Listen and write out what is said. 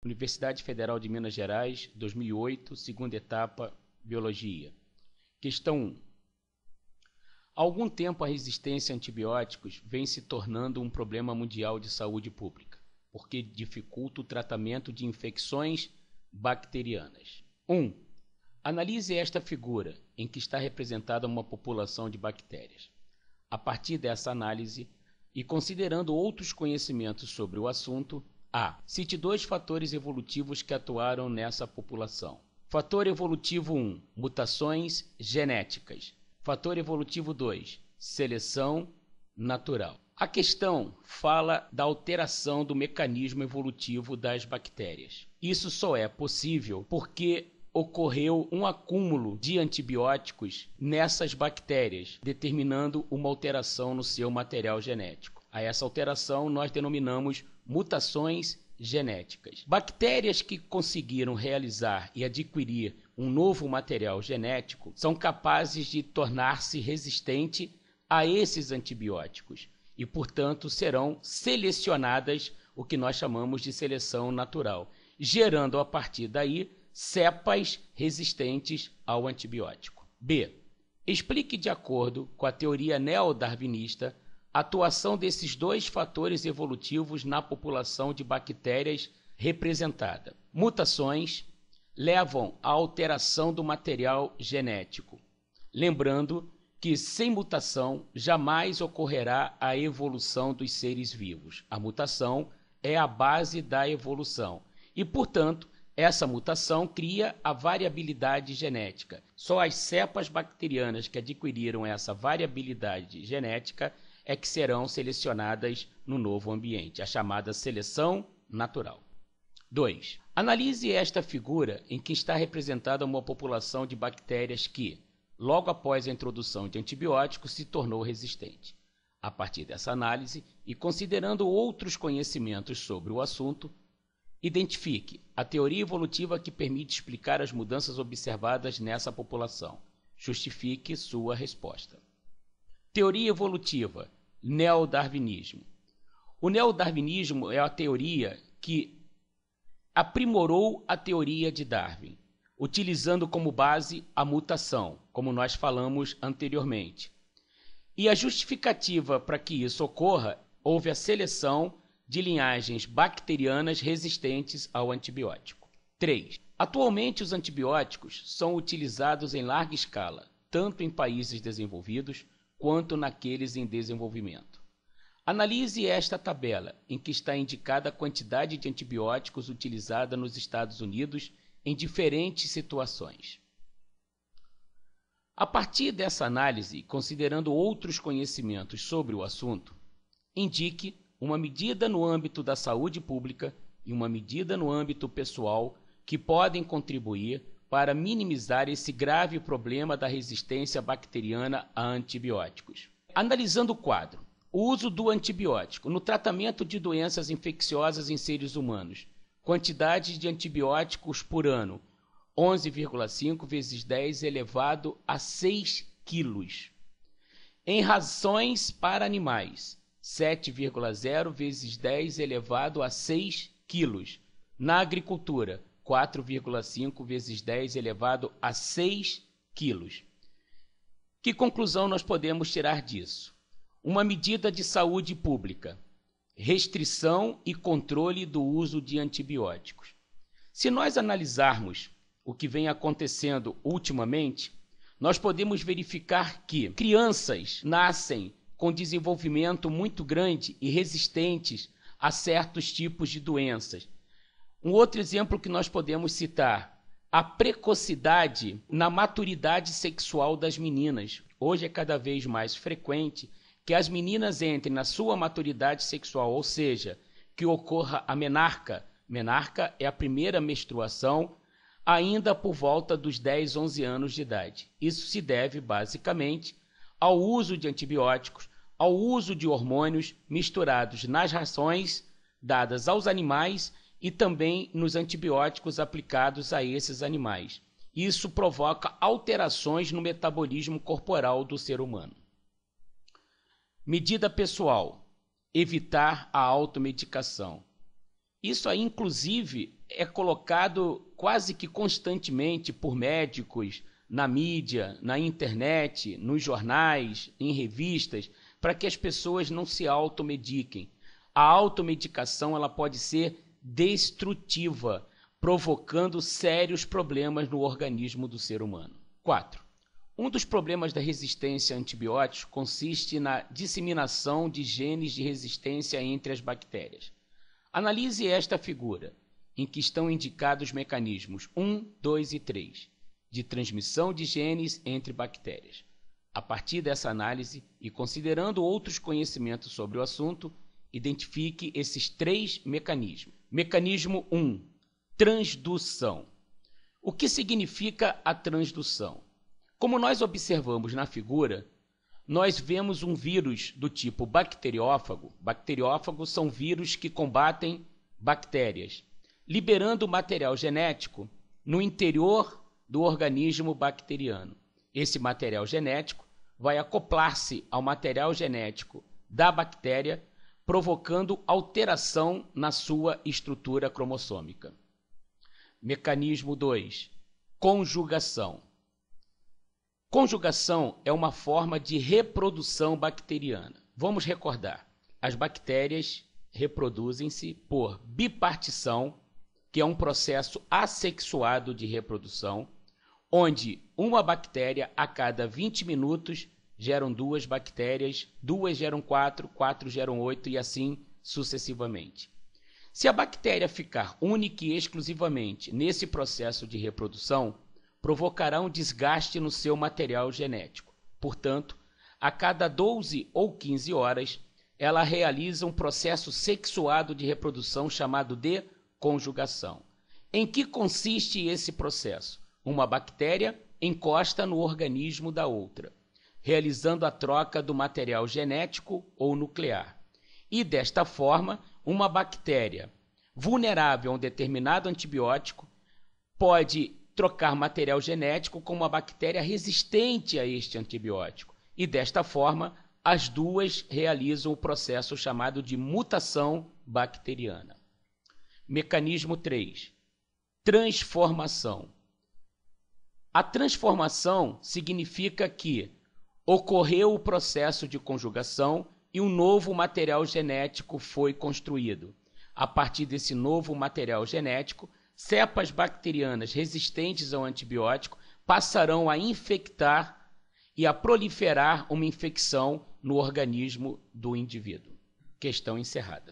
Universidade Federal de Minas Gerais, 2008, segunda etapa, Biologia. Questão 1. Há algum tempo a resistência a antibióticos vem se tornando um problema mundial de saúde pública, porque dificulta o tratamento de infecções bacterianas. 1. Analise esta figura, em que está representada uma população de bactérias. A partir dessa análise, e considerando outros conhecimentos sobre o assunto, cite 2 fatores evolutivos que atuaram nessa população. Fator evolutivo 1, mutações genéticas. Fator evolutivo 2, seleção natural. A questão fala da alteração do mecanismo evolutivo das bactérias. Isso só é possível porque ocorreu um acúmulo de antibióticos nessas bactérias, determinando uma alteração no seu material genético. A essa alteração nós denominamos mutações genéticas. Bactérias que conseguiram realizar e adquirir um novo material genético são capazes de tornar-se resistente a esses antibióticos e, portanto, serão selecionadas, o que nós chamamos de seleção natural, gerando a partir daí cepas resistentes ao antibiótico. B. Explique de acordo com a teoria neodarwinista a atuação desses 2 fatores evolutivos na população de bactérias representada. Mutações levam à alteração do material genético. Lembrando que sem mutação jamais ocorrerá a evolução dos seres vivos. A mutação é a base da evolução e, portanto, essa mutação cria a variabilidade genética. Só as cepas bacterianas que adquiriram essa variabilidade genética é que serão selecionadas no novo ambiente, a chamada seleção natural. 2. Analise esta figura em que está representada uma população de bactérias que, logo após a introdução de antibióticos, se tornou resistente. A partir dessa análise, e considerando outros conhecimentos sobre o assunto, identifique a teoria evolutiva que permite explicar as mudanças observadas nessa população. Justifique sua resposta. Teoria evolutiva, neodarwinismo. O neodarwinismo é a teoria que aprimorou a teoria de Darwin, utilizando como base a mutação, como nós falamos anteriormente. E a justificativa para que isso ocorra, houve a seleção de linhagens bacterianas resistentes ao antibiótico. 3. Atualmente os antibióticos são utilizados em larga escala, tanto em países desenvolvidos quanto naqueles em desenvolvimento. Analise esta tabela, em que está indicada a quantidade de antibióticos utilizada nos Estados Unidos em diferentes situações. A partir dessa análise, considerando outros conhecimentos sobre o assunto, indique uma medida no âmbito da saúde pública e uma medida no âmbito pessoal que podem contribuir para minimizar esse grave problema da resistência bacteriana a antibióticos. Analisando o quadro, o uso do antibiótico no tratamento de doenças infecciosas em seres humanos. Quantidade de antibióticos por ano, 11,5 vezes 10 elevado a 6 quilos. Em rações para animais, 7,0 vezes 10 elevado a 6 quilos. Na agricultura, 4,5 vezes 10 elevado a 6 quilos. Que conclusão nós podemos tirar disso? Uma medida de saúde pública, restrição e controle do uso de antibióticos. Se nós analisarmos o que vem acontecendo ultimamente, nós podemos verificar que crianças nascem com desenvolvimento muito grande e resistentes a certos tipos de doenças. Um outro exemplo que nós podemos citar, a precocidade na maturidade sexual das meninas. Hoje é cada vez mais frequente que as meninas entrem na sua maturidade sexual, ou seja, que ocorra a menarca. Menarca é a primeira menstruação, ainda por volta dos 10, 11 anos de idade. Isso se deve, basicamente, ao uso de antibióticos, ao uso de hormônios misturados nas rações dadas aos animais e também nos antibióticos aplicados a esses animais. Isso provoca alterações no metabolismo corporal do ser humano. Medida pessoal: evitar a automedicação. Isso aí, inclusive, é colocado quase que constantemente por médicos na mídia, na internet, nos jornais, em revistas, para que as pessoas não se automediquem. A automedicação ela pode ser destrutiva, provocando sérios problemas no organismo do ser humano. 4. Um dos problemas da resistência a antibióticos consiste na disseminação de genes de resistência entre as bactérias. Analise esta figura, em que estão indicados os mecanismos 1, 2 e 3, de transmissão de genes entre bactérias. A partir dessa análise e considerando outros conhecimentos sobre o assunto, identifique esses 3 mecanismos. Mecanismo 1. Transdução. O que significa a transdução? Como nós observamos na figura, nós vemos um vírus do tipo bacteriófago. Bacteriófagos são vírus que combatem bactérias, liberando material genético no interior do organismo bacteriano. Esse material genético vai acoplar-se ao material genético da bactéria, provocando alteração na sua estrutura cromossômica. Mecanismo 2. Conjugação. Conjugação é uma forma de reprodução bacteriana. Vamos recordar, as bactérias reproduzem-se por bipartição, que é um processo assexuado de reprodução, onde uma bactéria a cada 20 minutos geram 2 bactérias, 2 geram 4, 4 geram 8 e assim sucessivamente. Se a bactéria ficar única e exclusivamente nesse processo de reprodução, provocará um desgaste no seu material genético. Portanto, a cada 12 ou 15 horas, ela realiza um processo sexuado de reprodução chamado de conjugação. Em que consiste esse processo? Uma bactéria encosta no organismo da outra, realizando a troca do material genético ou nuclear. E, desta forma, uma bactéria vulnerável a um determinado antibiótico pode trocar material genético com uma bactéria resistente a este antibiótico. E, desta forma, as duas realizam o processo chamado de mutação bacteriana. Mecanismo 3. Transformação. A transformação significa que ocorreu o processo de conjugação e um novo material genético foi construído. A partir desse novo material genético, cepas bacterianas resistentes ao antibiótico passarão a infectar e a proliferar uma infecção no organismo do indivíduo. Questão encerrada.